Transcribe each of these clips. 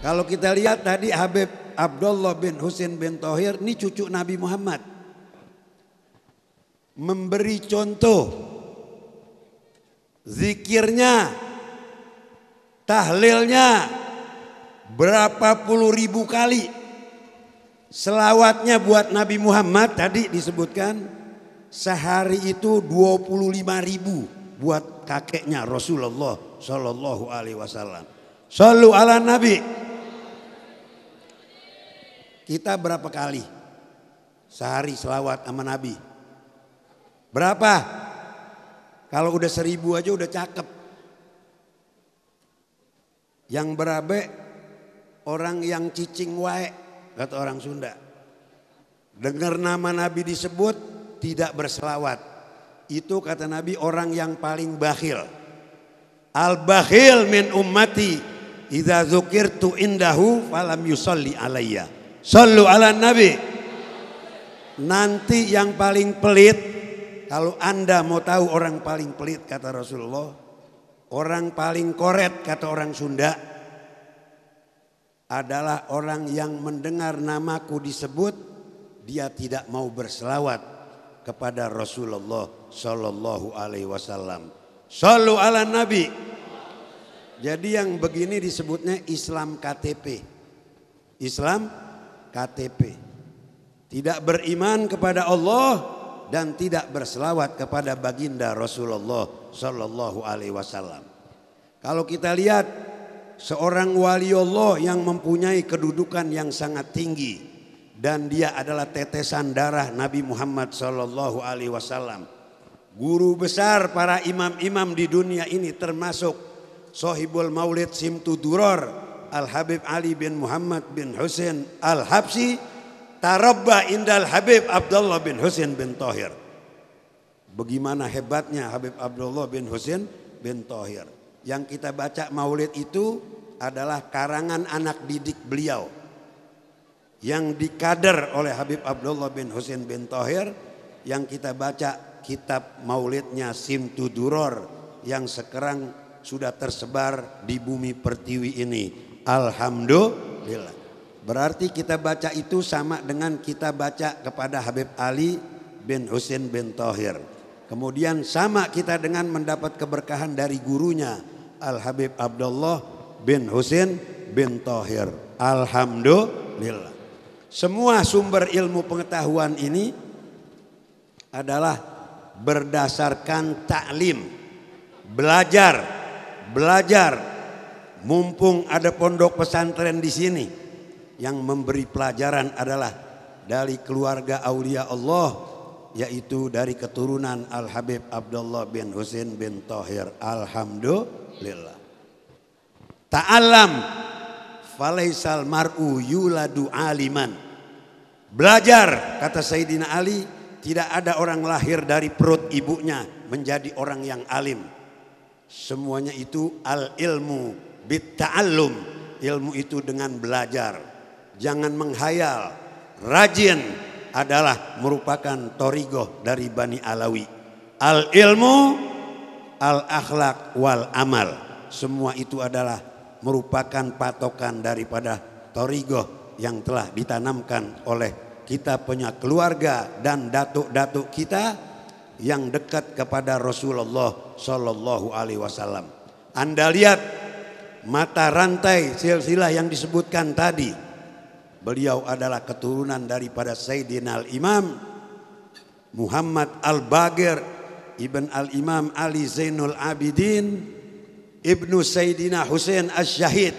Kalau kita lihat tadi Habib Abdullah bin Husain bin Thohir ini cucu Nabi Muhammad. Memberi contoh zikirnya, tahlilnya berapa puluh ribu kali. Selawatnya buat Nabi Muhammad tadi disebutkan sehari itu 25.000 buat kakeknya Rasulullah Shallallahu Alaihi Wasallam. Shallu ala Nabi. Kita berapa kali sehari selawat sama Nabi? Berapa? Kalau udah 1000 aja udah cakep. Yang berabe orang yang cicing wae kata orang Sunda. Dengar nama Nabi disebut tidak berselawat. Itu kata Nabi orang yang paling bakhil. Al-bakhil min ummati idza dzukirtu indahu falam yusalli alayya. Shallu ala Nabi. Nanti yang paling pelit, kalau Anda mau tahu orang paling pelit kata Rasulullah, orang paling koret kata orang Sunda, adalah orang yang mendengar namaku disebut, dia tidak mau berselawat kepada Rasulullah Shallallahu Alaihi Wasallam. Shallu ala Nabi. Jadi yang begini disebutnya Islam KTP. Islam KTP. Tidak beriman kepada Allah dan tidak berselawat kepada baginda Rasulullah Shallallahu Alaihi Wasallam. Kalau kita lihat seorang wali Allah yang mempunyai kedudukan yang sangat tinggi dan dia adalah tetesan darah Nabi Muhammad Shallallahu Alaihi Wasallam. Guru besar para imam-imam di dunia ini termasuk Sohibul Maulid Simtuduror Al-Habib Ali bin Muhammad bin Husain Al-Habsyi tarabba indal Habib Abdullah bin Husain bin Thohir. Bagaimana hebatnya Habib Abdullah bin Husain bin Thohir. Yang kita baca maulid itu adalah karangan anak didik beliau. Yang dikader oleh Habib Abdullah bin Husain bin Thohir. Yang kita baca kitab maulidnya Simtuduror yang sekarang sudah tersebar di bumi pertiwi ini. Alhamdulillah. Berarti kita baca itu sama dengan kita baca kepada Habib Ali bin Husain bin Thohir. Kemudian sama kita dengan mendapat keberkahan dari gurunya Al-Habib Abdullah bin Husain bin Thohir. Alhamdulillah. Semua sumber ilmu pengetahuan ini adalah berdasarkan taklim. Belajar. Mumpung ada pondok pesantren di sini, yang memberi pelajaran adalah dari keluarga aulia Allah, yaitu dari keturunan Al-Habib Abdullah bin Husain bin Thohir. Alhamdulillah. Ta'allam falaisal mar'u yuladu aliman. Belajar, kata Sayyidina Ali, tidak ada orang lahir dari perut ibunya menjadi orang yang alim. Semuanya itu al-ilmu bitta'allum, ilmu itu dengan belajar. Jangan menghayal. Rajin adalah merupakan torigoh dari Bani Alawi. Al-ilmu, al-akhlak, wal amal. Semua itu adalah merupakan patokan daripada torigoh yang telah ditanamkan oleh kita punya keluarga dan datuk-datuk kita yang dekat kepada Rasulullah Shallallahu Alaihi Wasallam. Anda lihat mata rantai silsilah yang disebutkan tadi. Beliau adalah keturunan daripada Sayyidina Al-Imam Muhammad Al-Baqir Ibn Al-Imam Ali Zainul Abidin Ibnu Sayyidina Husain Asy-Syahid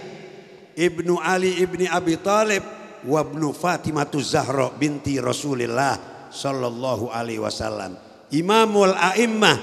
Ibnu Ali Ibni Abi Talib wa Ibnu Fatimatu Zahra binti Rasulillah Sallallahu Alaihi Wasallam. Imamul A'immah,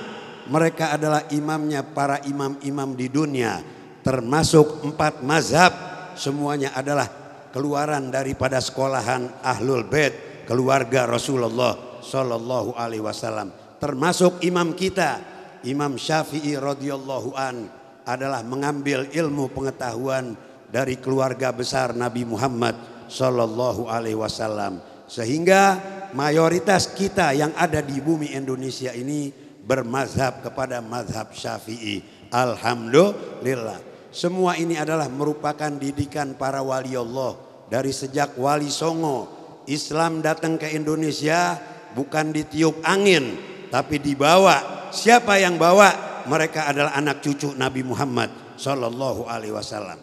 mereka adalah imamnya para imam-imam di dunia. Termasuk 4 mazhab, semuanya adalah keluaran daripada sekolahan Ahlul Bait, keluarga Rasulullah Sallallahu Alaihi Wasallam. Termasuk imam kita, Imam Syafi'i radhiyallahu an, adalah mengambil ilmu pengetahuan dari keluarga besar Nabi Muhammad Sallallahu Alaihi Wasallam. Sehingga mayoritas kita yang ada di bumi Indonesia ini bermazhab kepada mazhab Syafi'i. Alhamdulillah. Semua ini adalah merupakan didikan para wali Allah. Dari sejak Wali Songo, Islam datang ke Indonesia bukan ditiup angin, tapi dibawa. Siapa yang bawa? Mereka adalah anak cucu Nabi Muhammad Sallallahu Alaihi Wasallam,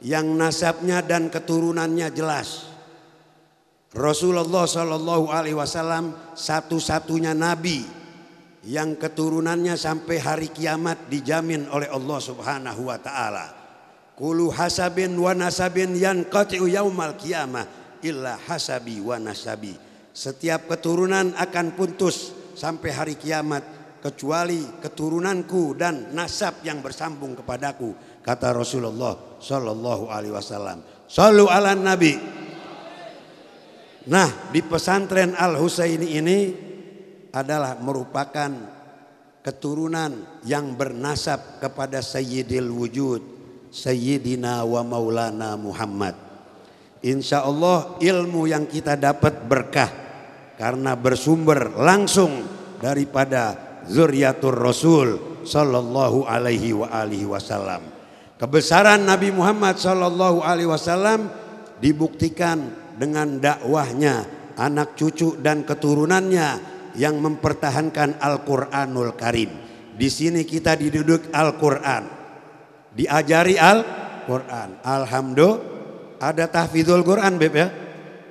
yang nasabnya dan keturunannya jelas. Rasulullah Sallallahu Alaihi Wasallam satu-satunya Nabi yang keturunannya sampai hari kiamat dijamin oleh Allah Subhanahu Wa Taala. Kulu hasabin wa nasabin yanqati'u yaumal qiyamah illa hasabi wa nasabi. Setiap keturunan akan putus sampai hari kiamat kecuali keturunanku dan nasab yang bersambung kepadaku, kata Rasulullah Sallallahu Alaihi Wasallam. Shallu ala Nabi. Nah, di pesantren Al Husaini ini adalah merupakan keturunan yang bernasab kepada Sayyidil Wujud, Sayyidina wa Maulana Muhammad. Insya Allah ilmu yang kita dapat berkah karena bersumber langsung daripada zuriatur Rasul Sallallahu Alaihi Wasallam. Kebesaran Nabi Muhammad Sallallahu Alaihi Wasallam dibuktikan dengan dakwahnya, anak cucu dan keturunannya yang mempertahankan Al-Quranul Karim. Di sini kita diduduk Al-Quran, diajari Al-Quran. Alhamdulillah ada tahfidzul Quran, Beb ya.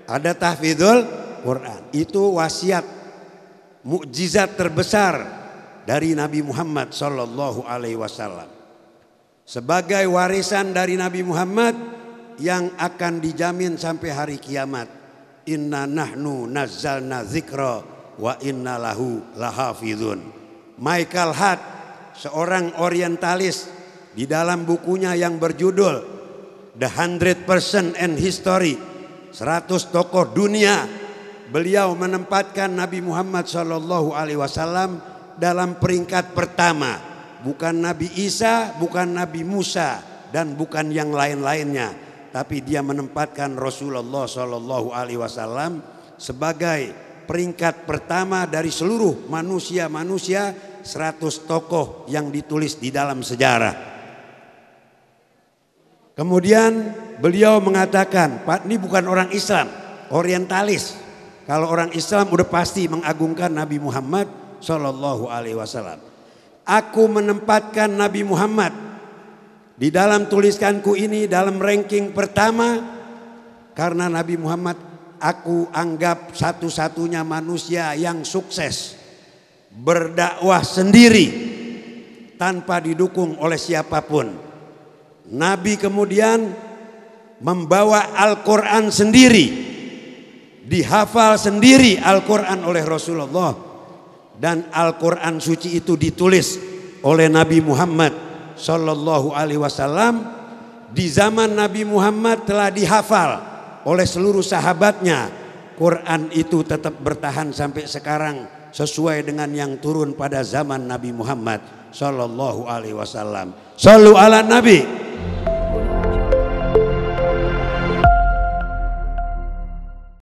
Ada tahfidzul Quran. Itu wasiat mukjizat terbesar dari Nabi Muhammad Sallallahu Alaihi Wasallam. Sebagai warisan dari Nabi Muhammad yang akan dijamin sampai hari kiamat. Inna nahnu nazzalna dzikra wa inna lahu lahafizun. Michael Hart, seorang orientalis, di dalam bukunya yang berjudul The 100% in History, 100 tokoh dunia, beliau menempatkan Nabi Muhammad Sallallahu Alaihi Wasallam dalam peringkat pertama. Bukan Nabi Isa, bukan Nabi Musa, dan bukan yang lain-lainnya, tapi dia menempatkan Rasulullah Sallallahu Alaihi Wasallam sebagai peringkat pertama dari seluruh manusia-manusia, 100 tokoh yang ditulis di dalam sejarah. Kemudian beliau mengatakan, Pak, ini bukan orang Islam, orientalis. Kalau orang Islam udah pasti mengagungkan Nabi Muhammad Sallallahu Alaihi Wasallam. Aku menempatkan Nabi Muhammad di dalam tuliskanku ini dalam ranking pertama karena Nabi Muhammad aku anggap satu-satunya manusia yang sukses berdakwah sendiri tanpa didukung oleh siapapun. Nabi kemudian membawa Al-Quran sendiri, dihafal sendiri Al-Quran oleh Rasulullah, dan Al-Quran suci itu ditulis oleh Nabi Muhammad Sallallahu Alaihi Wasallam. Di zaman Nabi Muhammad telah dihafal oleh seluruh sahabatnya. Quran itu tetap bertahan sampai sekarang sesuai dengan yang turun pada zaman Nabi Muhammad Sallallahu Alaihi Wasallam. Shallu ala Nabi.